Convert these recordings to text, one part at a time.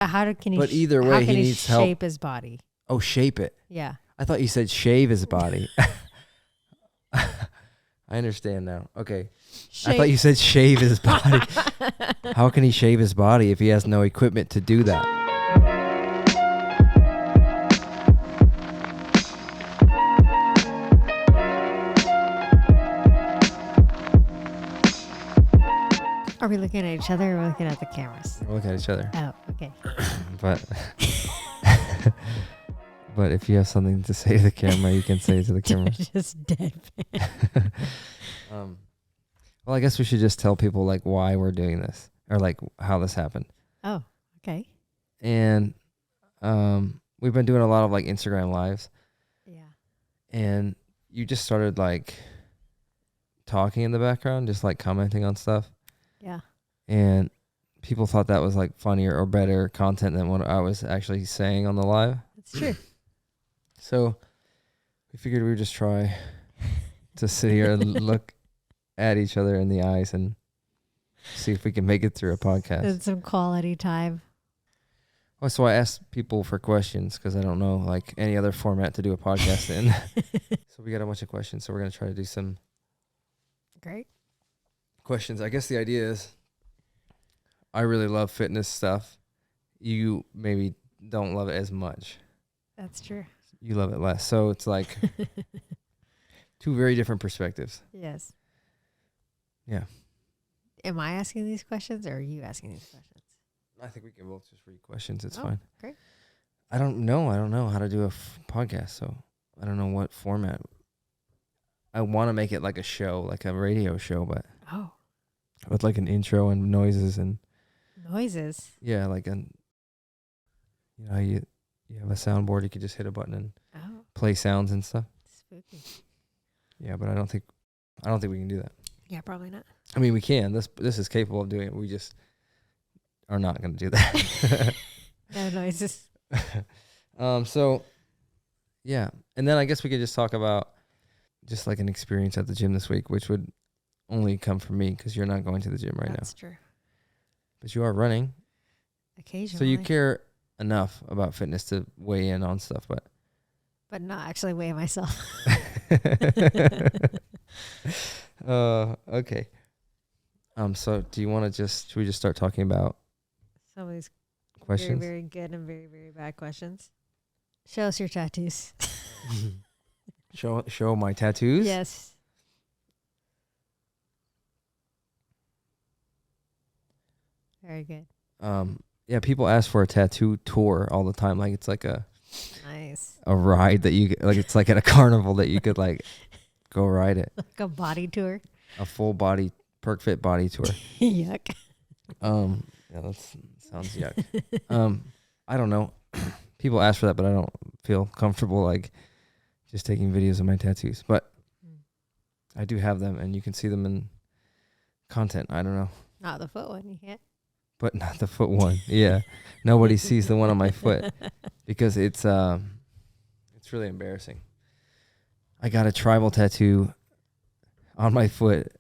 But either way, he needs help. Shape his body? Oh, shape it. Yeah. I thought you said shave his body. I understand now. Okay. I thought you said shave his body. How can he shave his body if he has no equipment to do that? Are we looking at each other or looking at the cameras? We're looking at each other. Oh, okay. But but if you have something to say to the camera, you can say it to the camera. Just dead. Well, I guess we should just tell people like why we're doing this or like how this happened. Oh, okay. And we've been doing a lot of like Instagram lives. Yeah. And you just started like talking in the background, just like commenting on stuff. Yeah. And people thought that was like funnier or better content than what I was actually saying on the live. That's true. So we figured we would just try to sit here and look at each other in the eyes and see if we can make it through a podcast. It's some quality time. Well, so I asked people for questions because I don't know like any other format to do a podcast in. So we got a bunch of questions. So we're going to try to do some great questions. I guess the idea is I really love fitness stuff. You maybe don't love it as much. That's true. You love it less. So it's like two very different perspectives. Yes. Yeah. Am I asking these questions or are you asking these questions? I think we can both just read questions. It's fine. Great. I don't know how to do a podcast, so I don't know what format. I want to make it like a show, like a radio show, but with like an intro and noises and noises. Yeah, like you know, you have a soundboard, you could just hit a button and play sounds and stuff. Spooky. Yeah, but I don't think we can do that. Yeah, probably not. I mean, we can. This is capable of doing it. We just are not going to do that. No noises. So, yeah. And then I guess we could just talk about just like an experience at the gym this week, which would only come from me because you're not going to the gym right now. That's true. But you are running. Occasionally. So you care enough about fitness to weigh in on stuff, but not actually weigh myself. Okay. So do you want to should we just start talking about some of these questions? Very, very good and very, very bad questions. Show us your tattoos. Show my tattoos? Yes. Very good. Yeah, people ask for a tattoo tour all the time. Like it's like a ride that you like. It's like at a carnival that you could like go ride it. Like a body tour. A full body Perkfitt body tour. Yuck. Yeah, that sounds yuck. I don't know. People ask for that, but I don't feel comfortable like just taking videos of my tattoos. But I do have them, and you can see them in content. I don't know. Not the foot one, you can't. But not the foot one. Yeah. Nobody sees the one on my foot because it's really embarrassing. I got a tribal tattoo on my foot,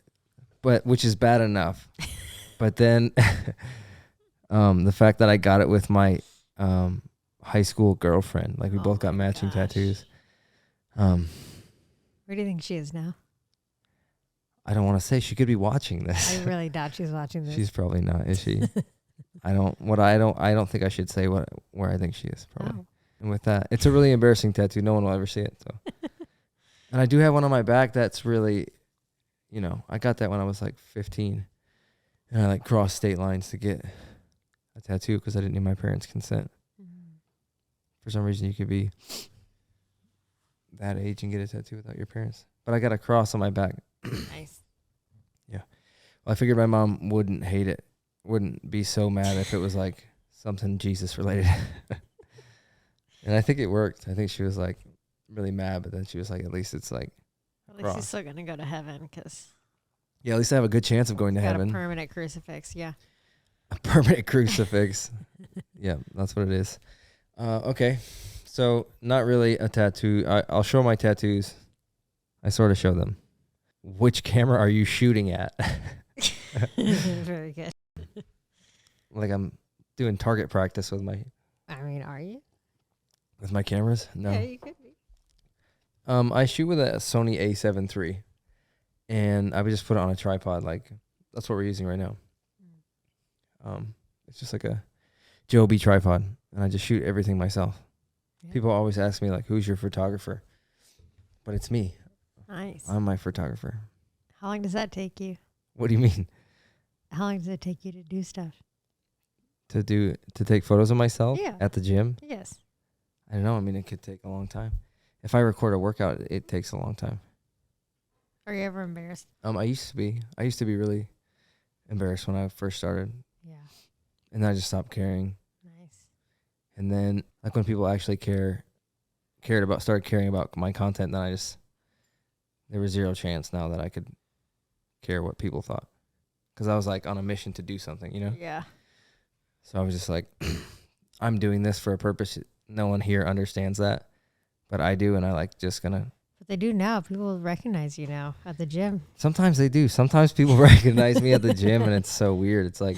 which is bad enough. But then the fact that I got it with my high school girlfriend, like we both got matching tattoos. Where do you think she is now? I don't want to say. She could be watching this. I really doubt she's watching this. She's probably not, is she? I don't think I should say where I think she is, probably. And with that, it's a really embarrassing tattoo. No one will ever see it. So, and I do have one on my back that's really, I got that when I was like 15, and I like crossed state lines to get a tattoo because I didn't need my parents' consent. For some reason, you could be that age and get a tattoo without your parents. But I got a cross on my back. Nice. Yeah. Well, I figured my mom wouldn't hate it, wouldn't be so mad if it was like something Jesus related. And I think it worked. I think she was like really mad, but then she was like, at least it's like at least he's still going to go to heaven because... Yeah, at least I have a good chance of going to heaven. Got a permanent crucifix, yeah. A permanent crucifix. Yeah, that's what it is. Okay, so not really a tattoo. I'll show my tattoos. I sort of show them. Which camera are you shooting at? Very good. Like I'm doing target practice with my Are you? cameras. No. Yeah, you could be. I shoot with a Sony A7 III, and I would just put it on a tripod. Like that's what we're using right now. It's just like a Joby tripod, and I just shoot everything myself. Yeah. People always ask me like, "Who's your photographer?" But it's me. Nice. I'm my photographer. How long does that take you? What do you mean? How long does it take you to do stuff? To take photos of myself Yeah. at the gym? Yes. I don't know. I mean, it could take a long time. If I record a workout, it takes a long time. Are you ever embarrassed? I used to be. I used to be really embarrassed when I first started, Yeah. and then I just stopped caring. Nice. And then, like when people actually started caring about my content, then there was zero chance now that I could care what people thought, because I was like on a mission to do something, you know. Yeah. So I was just like, I'm doing this for a purpose. No one here understands that, but I do, and I like just gonna. But they do now. People recognize you now at the gym. Sometimes they do. Sometimes people recognize me at the gym, and it's so weird. It's like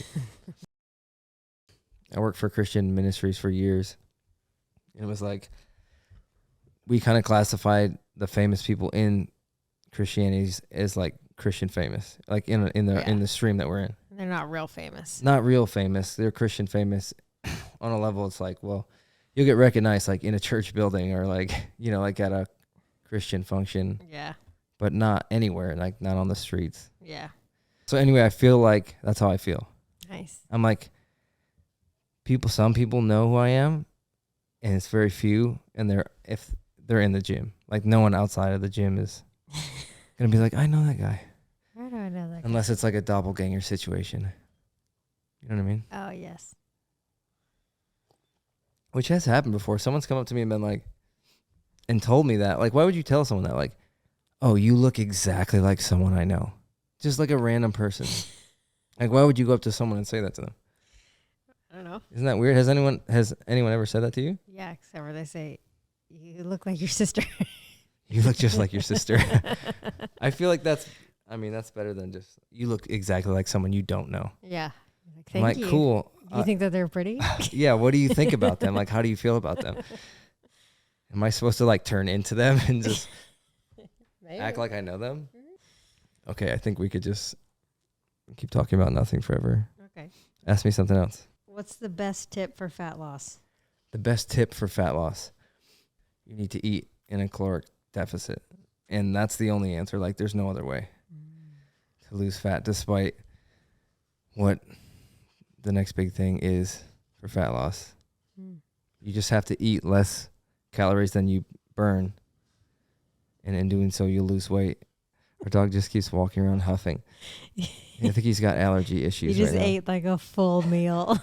I worked for Christian ministries for years. It was like we kind of classified the famous people in Christianity as like Christian famous, like in the stream that we're in. They're not real famous. Not real famous. They're Christian famous on a level. It's like, well, you'll get recognized like in a church building or like, like at a Christian function. Yeah. But not anywhere, like not on the streets. Yeah. So anyway, I feel like that's how I feel. Nice. I'm like, some people know who I am, and it's very few, and if they're in the gym. Like no one outside of the gym is gonna be like, I know that guy. How do I know that guy? Unless it's like a doppelganger situation. You know what I mean? Oh, yes. Which has happened before. Someone's come up to me and been like, and told me that. Like, why would you tell someone that? Like, oh, you look exactly like someone I know. Just like a random person. Like, why would you go up to someone and say that to them? I don't know. Isn't that weird? Has anyone ever said that to you? Yeah, except for they say, you look like your sister. You look just like your sister. I feel like that's better than just, you look exactly like someone you don't know. Yeah. Thank you. Cool. Do you think that they're pretty? Yeah, what do you think about them? Like, how do you feel about them? Am I supposed to like turn into them and just act like I know them? Mm-hmm. Okay, I think we could just keep talking about nothing forever. Okay. Ask me something else. What's the best tip for fat loss? The best tip for fat loss. You need to eat in a caloric deficit. And that's the only answer. Like, there's no other way to lose fat, despite what the next big thing is for fat loss. You just have to eat less calories than you burn. And in doing so, you'll lose weight. Our dog just keeps walking around huffing. I think he's got allergy issues. He just ate like a full meal.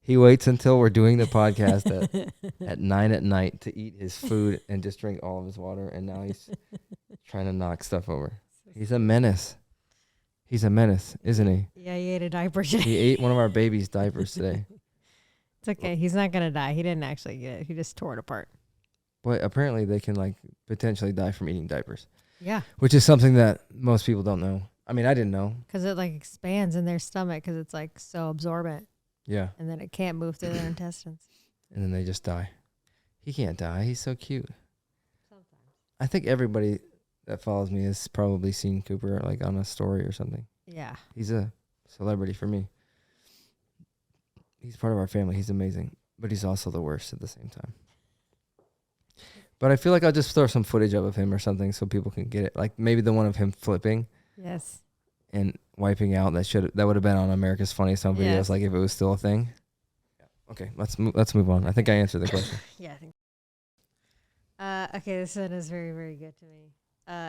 He waits until we're doing the podcast at 9 at night to eat his food and just drink all of his water. And now he's trying to knock stuff over. He's a menace. He's a menace, isn't he? Yeah, he ate a diaper today. He ate one of our baby's diapers today. It's okay. He's not going to die. He didn't actually get it. He just tore it apart. But apparently they can like potentially die from eating diapers. Yeah. Which is something that most people don't know. I mean, I didn't know. Because it like expands in their stomach because it's like so absorbent. Yeah. And then it can't move through their intestines. And then they just die. He can't die. He's so cute. Sometimes. I think everybody that follows me has probably seen Cooper like on a story or something. Yeah. He's a celebrity for me. He's part of our family. He's amazing. But he's also the worst at the same time. But I feel like I'll just throw some footage of him or something so people can get it. Like maybe the one of him flipping. Yes. And wiping out that would have been on America's Funniest Home Videos, Yes. like if it was still a thing. Yeah. Okay, let's move on. I think I answered the question. Yeah, I think. Okay, this one is very, very good to me.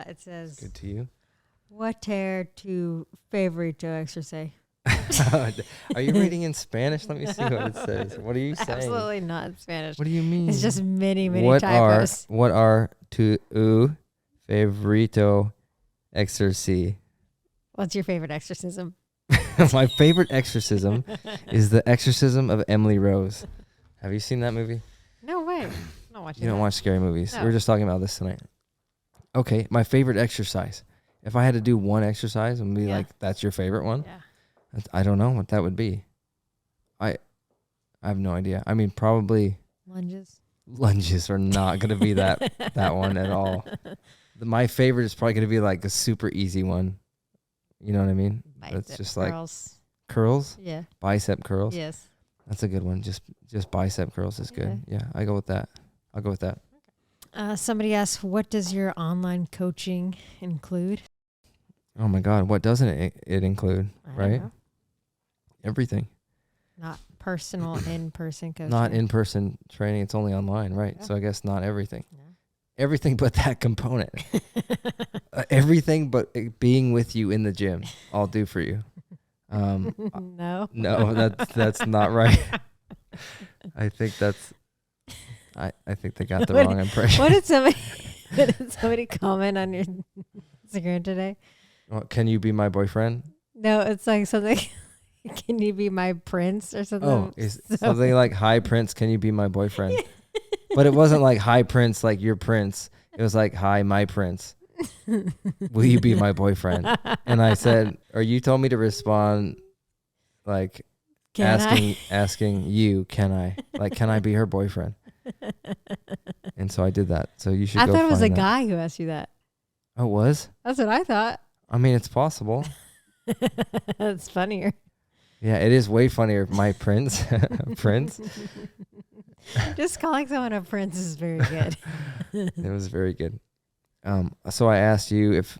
It says, Good to you. what are tu favorito exercise? Are you reading in Spanish? Let me see what it says. What are you saying? Absolutely not in Spanish. What do you mean? It's just many typos. What are tu favorito exercise? What's your favorite exorcism? My favorite exorcism is the Exorcism of Emily Rose. Have you seen that movie? No way. I'm not watching You don't that. watch scary movies. No. We were just talking about this tonight. Okay, my favorite exercise. If I had to do one exercise and be Yeah. like, that's your favorite one, Yeah. I don't know what that would be. I have no idea. I mean, probably lunges are not going to be that one at all. My favorite is probably going to be like a super easy one. You know what I mean? It's just curls. Like curls. Yeah. Bicep curls. Yes. That's a good one. Just bicep curls is good. Yeah, I go with that. I'll go with that. Somebody asked, what does your online coaching include? Oh my God, what doesn't it include? Right? Everything. Not personal in-person coaching. Not in-person training. It's only online, right? Yeah. So I guess not everything. Yeah. Everything but that component. Everything but being with you in the gym, I'll do for you. No, that's not right. I think that's. I think they got the wrong impression. What did somebody comment on your Instagram today? Well, can you be my boyfriend? No, it's like something. Can you be my prince or something? Oh, something like, hi Prince, can you be my boyfriend? But it wasn't like, hi Prince, like your prince. It was like, hi my prince, will you be my boyfriend? And I said, or you told me to respond like asking you, can I be her boyfriend? And so I did that. So you should. I thought it was a guy who asked you that. Oh, it was? That's what I thought. I mean, it's possible. That's funnier. Yeah, it is way funnier. My prince, prince. Just calling someone a prince is very good. It was very good. So I asked you if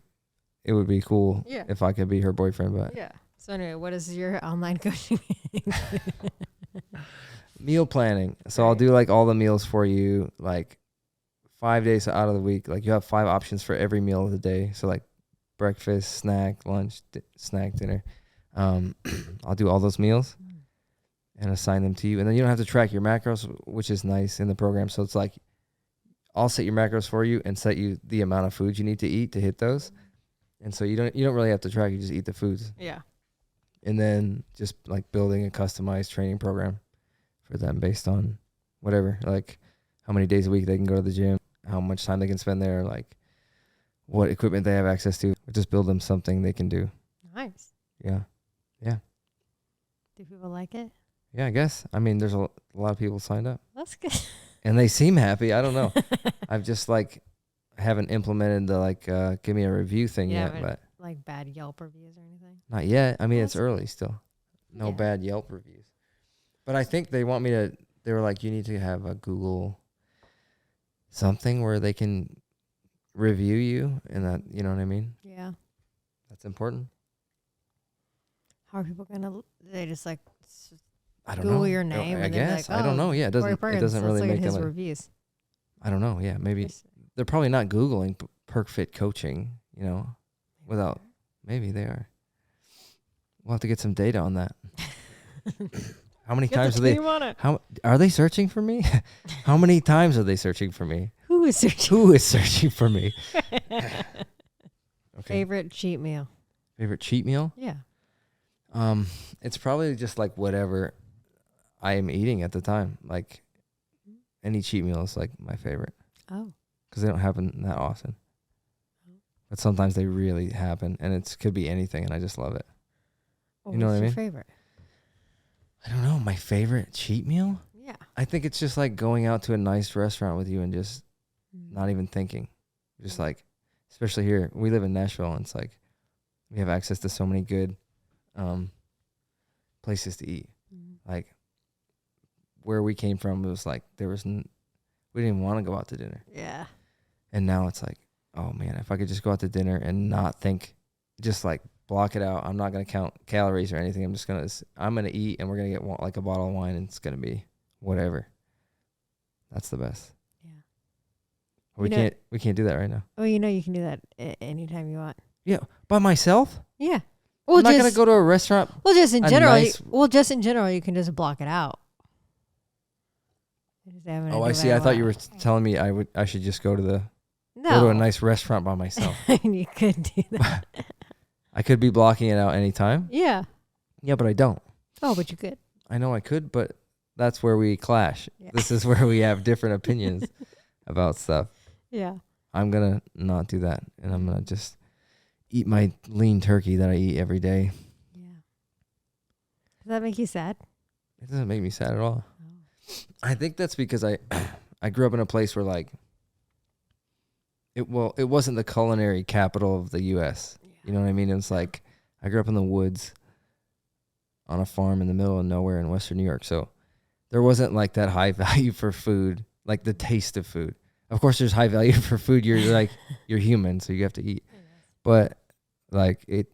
it would be cool if I could be her boyfriend, but yeah. So anyway, what is your online coaching? Meal planning. So I'll do like all the meals for you, like 5 days out of the week. Like you have 5 options for every meal of the day. So like breakfast, snack, lunch, snack, dinner. I'll do all those meals and assign them to you. And then you don't have to track your macros, which is nice in the program. So it's like, I'll set your macros for you and set you the amount of foods you need to eat to hit those. And so you don't really have to track, you just eat the foods. Yeah. And then just like building a customized training program for them based on whatever, like how many days a week they can go to the gym, how much time they can spend there, like what equipment they have access to. Just build them something they can do. Nice. Yeah. Yeah. Do people like it? Yeah, I guess. I mean, there's a lot of people signed up. That's good. And they seem happy. I don't know. I've just like haven't implemented the like give me a review thing yet, but like bad Yelp reviews or anything. Not yet. I mean, it's early still. No bad Yelp reviews. But I think they want me to. They were like, you need to have a Google something where they can review you, and that, you know what I mean? Yeah. That's important. How are people gonna? They just like. I don't Google know. your name. I and guess. Like, I don't know. Yeah, it doesn't really make his them reviews. I don't know. Yeah, maybe they're probably not Googling Perkfitt coaching. You know, without maybe they are. We'll have to get some data on that. How many times are they? How are they searching for me? How many times are they searching for me? Who is searching? Who is searching for me? Okay. Favorite cheat meal. Favorite cheat meal? Yeah. It's probably just like whatever I am eating at the time. Like any cheat meal is like my favorite. Oh. Because they don't happen that often. But sometimes they really happen, and it could be anything, and I just love it. Well, you know what I mean? What's your favorite? I don't know. My favorite cheat meal? Yeah. I think it's just like going out to a nice restaurant with you and just not even thinking. Just like, especially here, we live in Nashville, and it's like we have access to so many good places to eat. Like where we came from, it was like we didn't even want to go out to dinner. Yeah. And now it's like, oh man, if I could just go out to dinner and not think, just like block it out. I'm not going to count calories or anything. I'm going to eat, and we're going to get like a bottle of wine, and it's going to be whatever. That's the best. Yeah. We can't do that right now. Well, you can do that anytime you want. Yeah. By myself? Yeah. Well, I'm not going to go to a restaurant. Well, just in general, you can just block it out. Oh, I see. I thought you were telling me I should just go to a nice restaurant by myself. You could do that. I could be blocking it out anytime. Yeah. Yeah, but I don't. Oh, but you could. I know I could, but that's where we clash. Yeah. This is where we have different opinions about stuff. Yeah. I'm going to not do that, and I'm going to just eat my lean turkey that I eat every day. Yeah. Does that make you sad? It doesn't make me sad at all. I think that's because I grew up in a place where like it wasn't the culinary capital of the U.S. Yeah. You know what I mean? It was like I grew up in the woods on a farm in the middle of nowhere in Western New York, so there wasn't like that high value for food, like the taste of food. Of course, there's high value for food. You're like you're human, so you have to eat. But like it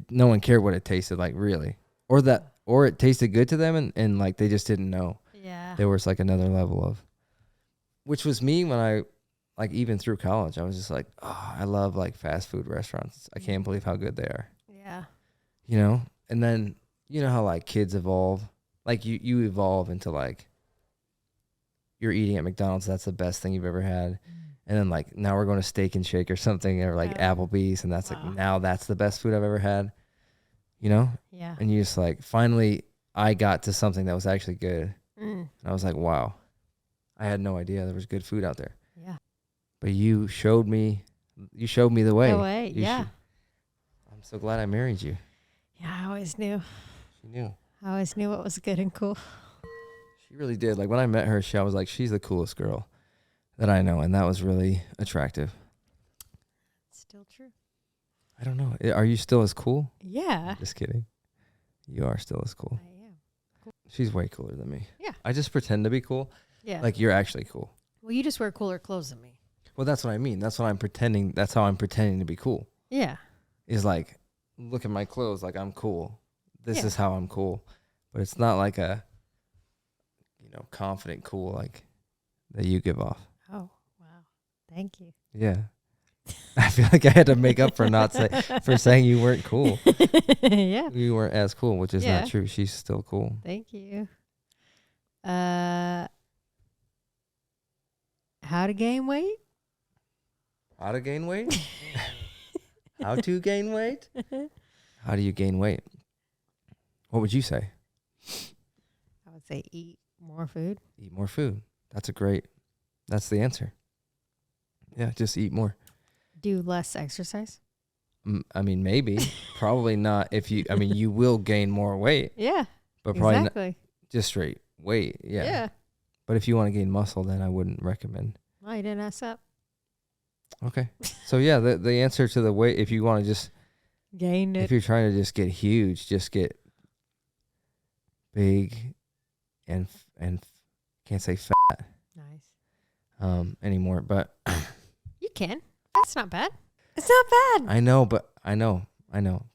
no one cared what it tasted like, really, or it tasted good to them, and like they just didn't know. Yeah, there was like another level of, which was me when I like even through college. I was just like, oh, I love like fast food restaurants. I can't believe how good they are. Yeah, you know. And then you know how like kids evolve, like you evolve into like you're eating at McDonald's. That's the best thing you've ever had. And then like now we're going to Steak and Shake or something, or like Applebee's, and that's like now that's the best food I've ever had, you know? Yeah. And you just like finally I got to something that was actually good. And I was like, wow, I had no idea there was good food out there. Yeah. But you showed me the way. Yeah. I'm so glad I married you. Yeah, I always knew. She knew. I always knew what was good and cool. She really did. Like when I met her, I was like, she's the coolest girl that I know, and that was really attractive. Still true. I don't know. Are you still as cool? Yeah. Just kidding. You are still as cool. I am. Cool. She's way cooler than me. Yeah. I just pretend to be cool. Yeah. Like you're actually cool. Well, you just wear cooler clothes than me. Well, that's what I mean. That's what I'm pretending. That's how I'm pretending to be cool. Yeah. Is like, look at my clothes. Like I'm cool. This is how I'm cool. But it's not like a, confident cool like that you give off. Oh, wow. Thank you. Yeah. I feel like I had to make up for for saying you weren't cool. Yeah. You weren't as cool, which is not true. She's still cool. Thank you. How to gain weight? How to gain weight? How to gain weight? How do you gain weight? What would you say? I would say eat more food. Eat more food. That's the answer. Yeah, just eat more. Do less exercise. I mean, maybe. Probably not. You will gain more weight. Yeah. But probably exactly. not just straight weight. Yeah. Yeah. But if you want to gain muscle, then I wouldn't recommend. Well, you didn't ask that. Okay. So yeah, the answer to the weight, if you want to just gain it. If you're trying to just get huge, just get big and can't say fat. Nice. Anymore, but you can. That's not bad. It's not bad. I know. But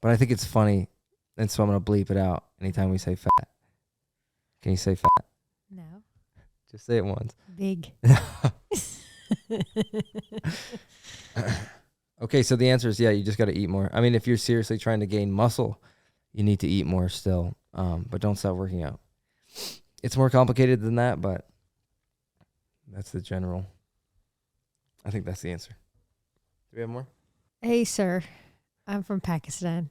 I think it's funny, and so I'm gonna bleep it out anytime we say fat. Can you say fat? No. Just say it once. Big. Okay, so the answer is you just got to eat more. I mean, if you're seriously trying to gain muscle, you need to eat more still, but don't stop working out. It's more complicated than that, but that's the general. I think that's the answer. Do we have more? Hey, sir. I'm from Pakistan.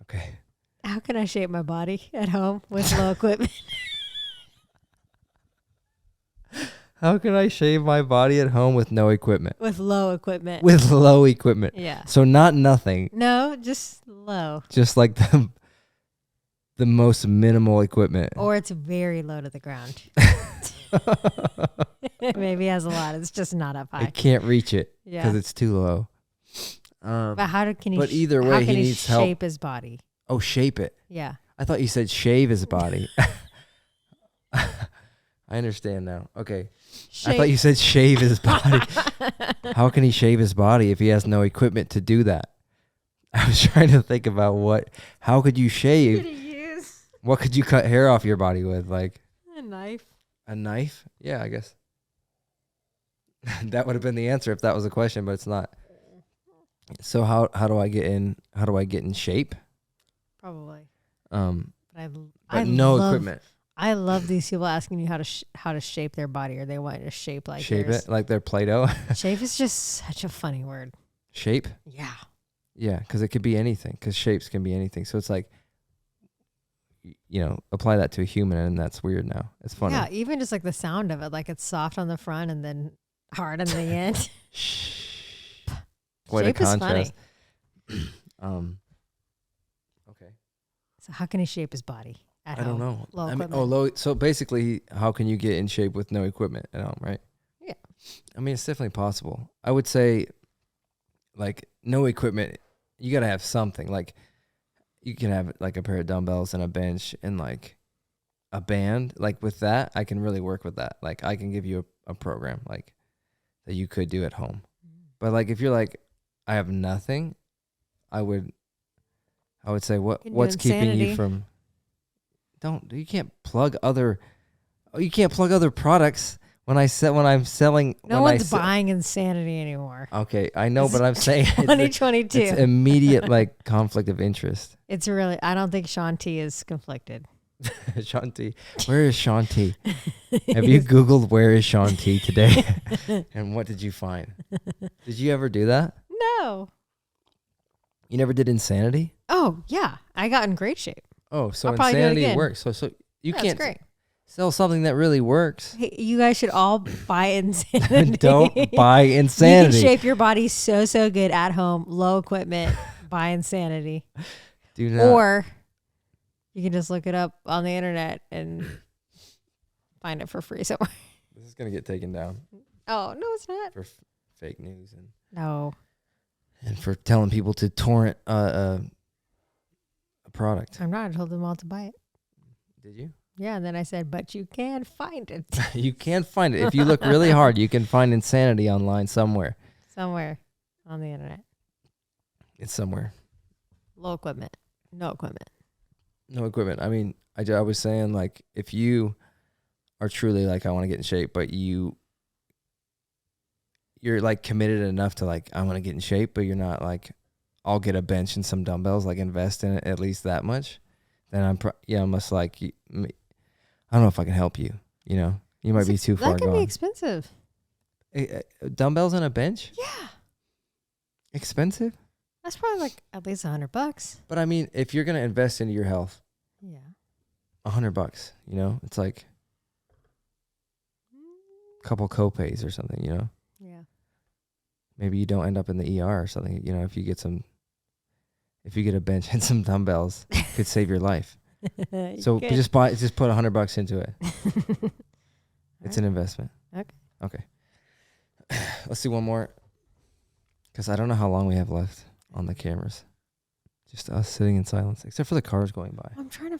Okay. How can I shape my body at home with low equipment? How can I shave my body at home with no equipment? With low equipment. With low equipment. Yeah. So not nothing. No, just low. Just like the most minimal equipment. Or it's very low to the ground. Maybe it has a lot. It's just not up high. I can't reach it because Yeah. it's too low. But how can he? But either way, he needs help. Shape his body. Oh, shape it. Yeah. I thought you said shave his body. I understand now. Okay. I thought you said shave his body. How can he shave his body if he has no equipment to do that? I was trying to think about how could you shave? What could he use? What could you cut hair off your body with? Like A knife. a knife? Yeah, I guess. That would have been the answer if that was a question, but it's not. So how do I get in shape? Probably. But no equipment. I love these people asking you how to shape their body, or they want you to shape like shape yours. it like they're Play-Doh. Shape is just such a funny word. Shape? Yeah. Yeah, because it could be anything. Because shapes can be anything. So it's like, apply that to a human, and that's weird now. It's funny. Yeah, even just like the sound of it, like it's soft on the front and then hard on the end. Quite shape a contrast. Is funny. Okay. So how can he shape his body at I don't home? know. Low I mean, equipment. low. So basically, how can you get in shape with no equipment at home, right? Yeah. I mean, it's definitely possible. I would say, like, no equipment. You gotta have something. Like, you can have like a pair of dumbbells and a bench and like a band. Like with that, I can really work with that. Like, I can give you a program like that you could do at home. But like, if you're like, I have nothing, I would say Can do what's keeping you Insanity. from. You can't plug other products when I'm selling. No one's buying Insanity anymore. Okay, I know, but I'm saying 2022. it's immediate like conflict of interest. It's really, I don't think Shaun T is conflicted. Shaun T. Where is Shaun T? Have you Googled where is Shaun T today? And what did you find? Did you ever do that? No. You never did Insanity? Oh, yeah. I got in great shape. Oh, so I'll probably do it Insanity again. works. So you That's can't great. sell something that really works. Hey, you guys should all buy Insanity. Don't buy Insanity. You can shape your body so good at home, low equipment, buy Insanity. Do not. Or you can just look it up on the internet and find it for free somewhere. This is going to get taken down Oh, no, it's not. for fake news No. and for telling people to torrent a product. I'm not. I told them all to buy it. Did you? Yeah, and then I said, but you can find it You can find it. If you look really hard, you can find Insanity online somewhere. somewhere on the internet. It's somewhere. Low equipment. No equipment. No equipment. I mean, I was saying, like, if you are truly like, I want to get in shape, but you're like committed enough to like, I want to get in shape, but you're not like, I'll get a bench and some dumbbells, like invest in it at least that much, then I must like, I don't know if I can help you. You know, you might be too far That can gone. be expensive. Dumbbells and a bench? Yeah. Expensive? That's probably like at least $100. But I mean, if you're going to invest into your health, Yeah. $100, you know, it's like a couple copays or something, you know? Yeah. Maybe you don't end up in the ER or something. You know, if you get a bench and some dumbbells, it could save your life. So just put $100 into it. It's an investment. Okay. Let's do one more, because I don't know how long we have left on the cameras. Just us sitting in silence, except for the cars going by. I'm trying to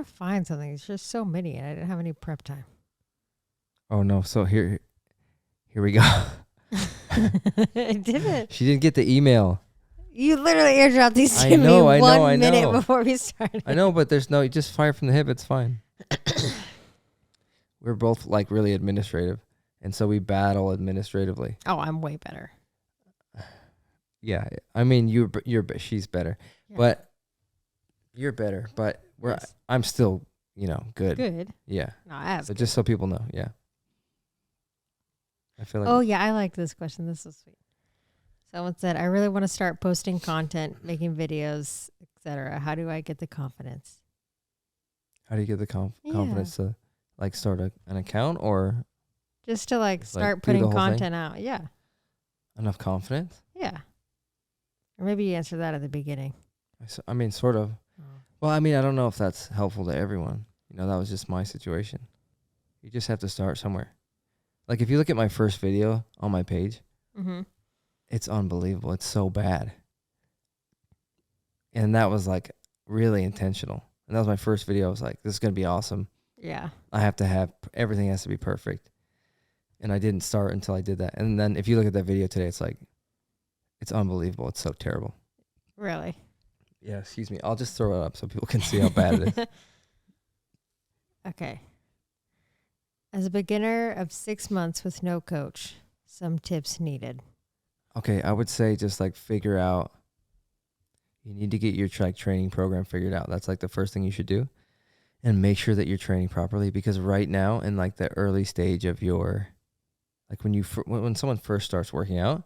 find something. It's just so many, and I didn't have any prep time. Oh no! So here we go. I didn't. She didn't get the email. You literally airdropped these to I know, me I 1 minute know. before we started. I know, but there's no. You just fire from the hip. It's fine. We're both like really administrative, and so we battle administratively. Oh, I'm way better. Yeah, I mean she's better, Yeah. but you're better. But Yes. I'm still good. Good. Yeah. No, I have. So just so people know, yeah. I feel like Oh yeah, I like this question. This is sweet. Someone said, "I really want to start posting content, making videos, etc. How do I get the confidence?" how do you get the confidence to like start an account or Just to like Just, start do the putting whole thing? content out. Yeah. enough confidence? Yeah. Or maybe you answer that at the beginning. I mean, sort of. Oh. Well, I mean, I don't know if that's helpful to everyone. That was just my situation. You just have to start somewhere. Like if you look at my first video on my page, Mm-hmm. it's unbelievable. It's so bad. And that was like really intentional. And that was my first video. I was like, this is going to be awesome. Yeah. I have to have, everything has to be perfect. And I didn't start until I did that. And then if you look at that video today, it's like, it's unbelievable. It's so terrible. Really? Yeah, excuse me. I'll just throw it up so people can see how bad it is. Okay. As a beginner of 6 months with no coach, some tips needed. Okay, I would say just like figure out, you need to get your training program figured out. That's like the first thing you should do. And make sure that you're training properly, because right now in like the early stage of your, like when someone first starts working out,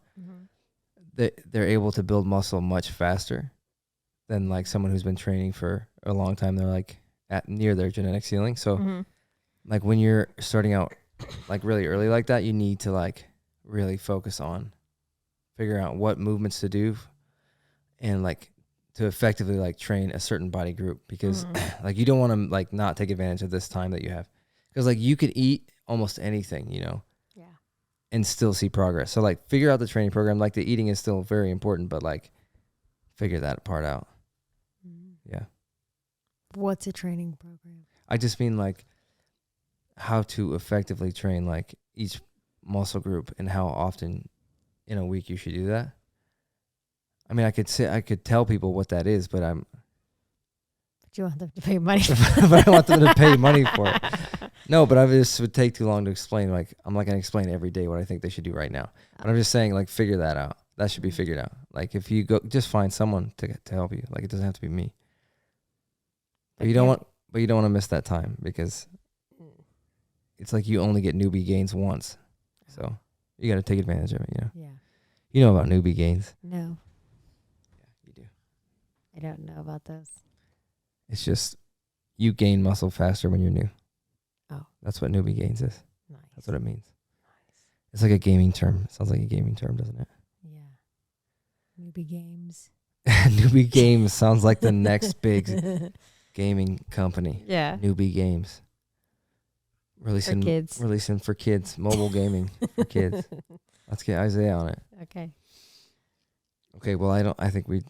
they're able to build muscle much faster than like someone who's been training for a long time. They're like at near their genetic ceiling. So like when you're starting out like really early like that, you need to like really focus on figuring out what movements to do and like to effectively like train a certain body group, because like you don't want to like not take advantage of this time that you have, because like you could eat almost anything, you know, and still see progress. So like figure out the training program. Like the eating is still very important, but like figure that part out. Yeah. What's a training program? I just mean like how to effectively train like each muscle group and how often in a week you should do that. I mean, I could tell people what that is, but But you want them to pay money. but I want them to pay money for it. No, but this would take too long to explain. Like, I'm not going to explain every day what I think they should do right now. But I'm just saying, like, figure that out. That should be figured out. Like, if you go, just find someone to help you. Like, it doesn't have to be me. But you don't want to miss that time, because it's like you only get newbie gains once. So you got to take advantage of it, you know? Yeah. You know about newbie gains. No. Yeah, you do. I don't know about those. It's just you gain muscle faster when you're new. Oh. That's what newbie gains is. Nice. That's what it means. Nice. It's like a gaming term. It sounds like a gaming term, doesn't it? Yeah. Newbie games. Newbie Games sounds like the next big gaming company. Yeah. Newbie Games. Releasing for kids. Mobile gaming for kids. Let's get Isaiah on it. Okay. Okay, well I think we've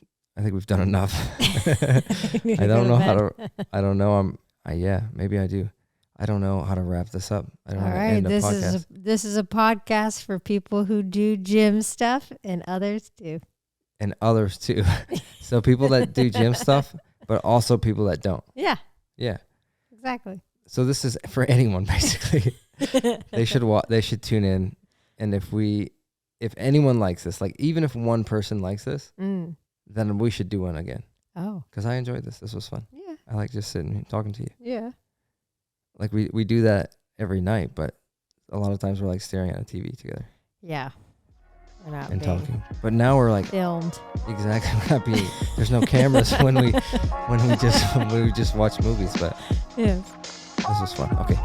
done enough. I don't know how to yeah, maybe I do. I don't know how to wrap this up. I don't know how to end a podcast. This is a podcast for people who do gym stuff and others do. And others too. So people that do gym stuff, but also people that don't. Yeah. Yeah. Exactly. So this is for anyone basically. They should tune in, and if anyone likes this, like even if one person likes this, then we should do one again. Oh. Cuz I enjoyed this. This was fun. Yeah. I like just sitting and talking to you. Yeah. Like we do that every night, but a lot of times we're like staring at a TV together. Yeah. We're not and being talking. But now we're like filmed. Exactly. We're not being. There's no cameras when we just watch movies. But yes. This was fun. Okay.